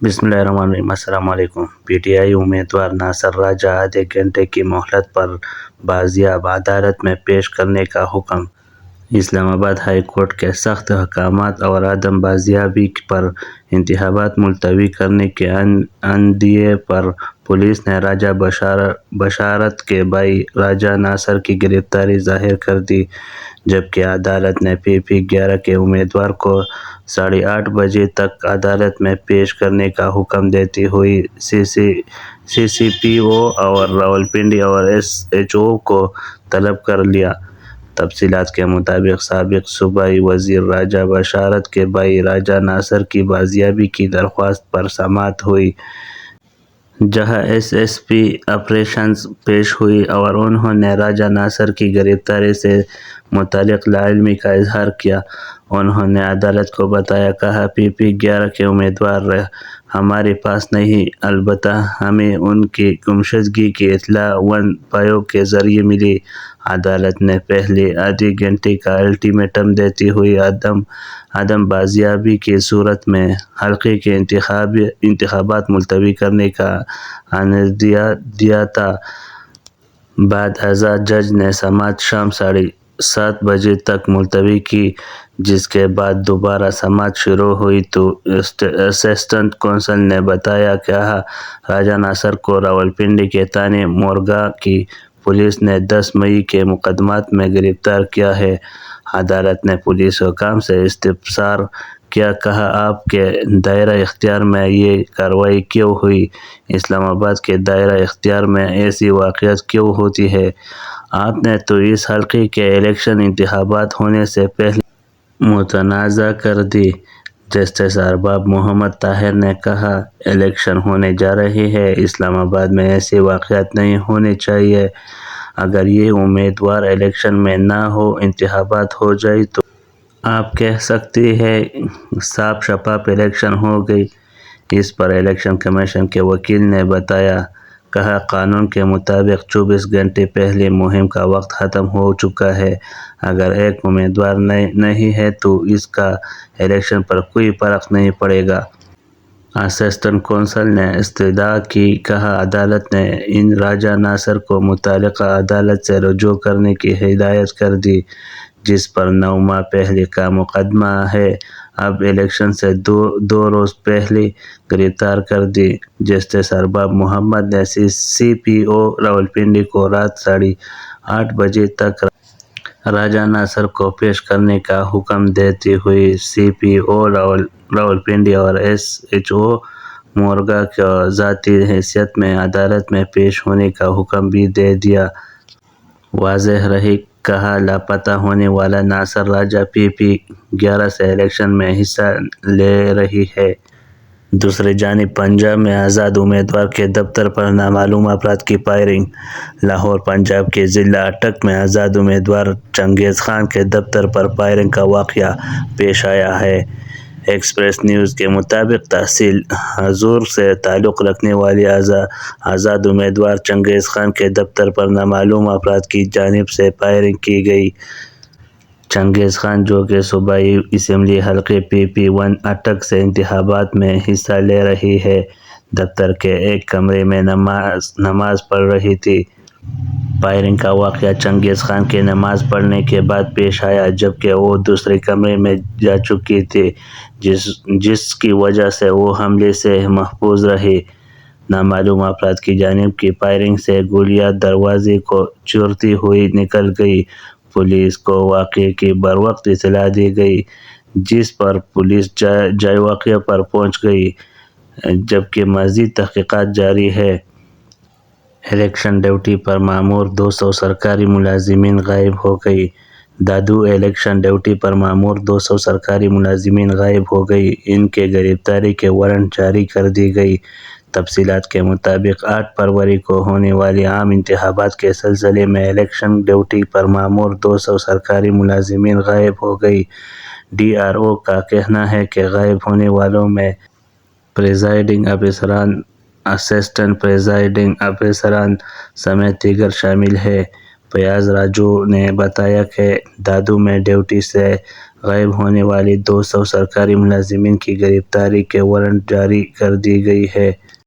बिस्मिल्लाहिर्रहमानिर्रहीम। अस्सलाम वालेकुम। पीटीआई उम्मीदवार नासर राजा आधे घंटे की मोहलत पर बाजियाब, अदालत में पेश करने का हुक्म। इस्लामाबाद हाई कोर्ट के सख्त अहकामात और अदम बाजियाबी पर इंतखाबात मुलतवी करने के अंदिए पर पुलिस ने राजा बशारत के भाई राजा नासर की गिरफ्तारी जाहिर कर दी, जबकि अदालत ने PP 11 के उम्मीदवार को 8:30 बजे तक अदालत में पेश करने का हुक्म देती हुई CCPO और रावलपिंडी और SHO को तलब कर लिया। तफसीलात के मुताबिक साबिक सूबाई वजीर राजा बशारत के भाई राजा नासर की बाजियाबी की दरख्वास्त पर समाअत हुई, जहां SSP ऑपरेशंस पेश हुई और उन्होंने राजा नासर की गिरफ्तारी से मुतालिक लाइल्मी का इजहार किया। उन्होंने अदालत को बताया, कहा, PP 11 के उम्मीदवार हमारे पास नहीं, अलबत्ता हमें उनकी गुमशुदगी की इत्तला 1 PAO के जरिए मिली। अदालत ने पहले आधे घंटे का अल्टीमेटम देती हुई अदम बाजियाबी की सूरत में हल्के के इंतखाबात मुलतवी करने का आदेश दिया था। बाद अज़ा जज ने समाअत शाम 7:30 बजे तक मुलतवी की, जिसके बाद दोबारा समाअत शुरू हुई तो असिस्टेंट कौंसल ने बताया, कहा, राजा नासर को रावलपिंडी के थाने मोरगा की पुलिस ने 10 मई के मुकदमात में गिरफ्तार किया है। अदालत ने पुलिस हुकाम से इस्तफसार किया, कहा, आपके दायरा इख्तियार में ये कार्रवाई क्यों हुई? इस्लामाबाद के दायरा इख्तियार में ऐसी वाक़यात क्यों होती है? आपने तो इस हल्के के इलेक्शन इंतखाबात होने से पहले मुतनाज़ा कर दी। जस्टिस अरबाब मोहम्मद ताहिर ने कहा, इलेक्शन होने जा रहे हैं, इस्लामाबाद में ऐसे वाक़यात नहीं होने चाहिए। अगर ये उम्मीदवार इलेक्शन में ना हो, इंतखाबात हो जाए तो आप कह सकते हैं साफ शफाफ इलेक्शन हो गई। इस पर इलेक्शन कमीशन के वकील ने बताया, कहा, कानून के मुताबिक 24 घंटे पहले मुहिम का वक्त ख़त्म हो चुका है। अगर एक उम्मीदवार नहीं है तो इसका इलेक्शन पर कोई फ़र्क नहीं पड़ेगा। असिस्टेंट कौंसल ने इस्तदा की, कहा, अदालत ने इन राजा नासर को मुतालिका अदालत से रुजू करने की हिदायत कर दी, जिस पर 9 माह पहले का मुकदमा है। अब इलेक्शन से दो रोज़ पहले गिरफ्तार कर दी। जस्टिस अरबाब मोहम्मद ने CCPO रावलपिंडी को रात 8:30 बजे तक राजा नासर को पेश करने का हुक्म देते हुए CPO रावलपिंडी और SHO मोरगा को ज़ाती हैसियत में अदालत में पेश होने का हुक्म भी दे दिया। वाज़ेह रहे, कहा, लापता होने वाला नासर राजा PP 11 से इलेक्शन में हिस्सा ले रही है। दूसरी जानिब पंजाब में आज़ाद उम्मीदवार के दफ्तर पर नामालूम अफराद की फायरिंग। लाहौर पंजाब के ज़िला अटक में आज़ाद उम्मीदवार चंगेज़ खान के दफ्तर पर फायरिंग का वाक़या पेश आया है। एक्सप्रेस न्यूज़ के मुताबिक तहसील हजूर से ताल्लुक़ रखने वाले आज़ाद उम्मीदवार चंगेज़ खान के दफ्तर पर नामालूम अफराद की जानिब से फायरिंग की गई। चंगेज़ खान, जो कि सूबाई असम्बली हल्के PP 1 अटक से इंतखाबात में हिस्सा ले रही है, दफ्तर के एक कमरे में नमाज पढ़ रही थी। फायरिंग का वाक़या चंगेज़ खान के नमाज पढ़ने के बाद पेश आया, जबकि वो दूसरे कमरे में जा चुकी थी, जिसकी वजह से वो हमले से महफूज रही। नामालूम अफराद की जानिब की फायरिंग से गोलियां दरवाजे को चीरती हुई निकल गई। पुलिस को वाक़ये की बरवक्त इत्तला दी गई, जिस पर पुलिस जाए वाक़या पर पहुंच गई, जबकि मज़ीद तहक़ीक़ात जारी है। इलेक्शन ड्यूटी पर मामूर 200 सरकारी मुलाजिमीन गायब हो गई। दादू इलेक्शन ड्यूटी पर मामूर 200 सरकारी मुलाजिमीन गायब हो गई। इनके गिरफ्तारी के वारंट जारी कर दी गई। तफसीलात के मुताबिक 8 फरवरी को होने वाले आम इंतखाबात के सिलसिले में इलेक्शन ड्यूटी पर मामूर 200 सरकारी मुलाजिमीन गायब हो गई। DRO का कहना है कि गायब होने वालों में प्रिजाइडिंग अफसरान, असिस्टेंट प्रिजाइडिंग अफसरान समेत दीगर शामिल है। फयाज राजू ने बताया कि दादू में ड्यूटी से غائب ہونے والے 200 سرکاری ملازمین کی گرفتاری کے وارنٹ جاری کر دی گئی ہے۔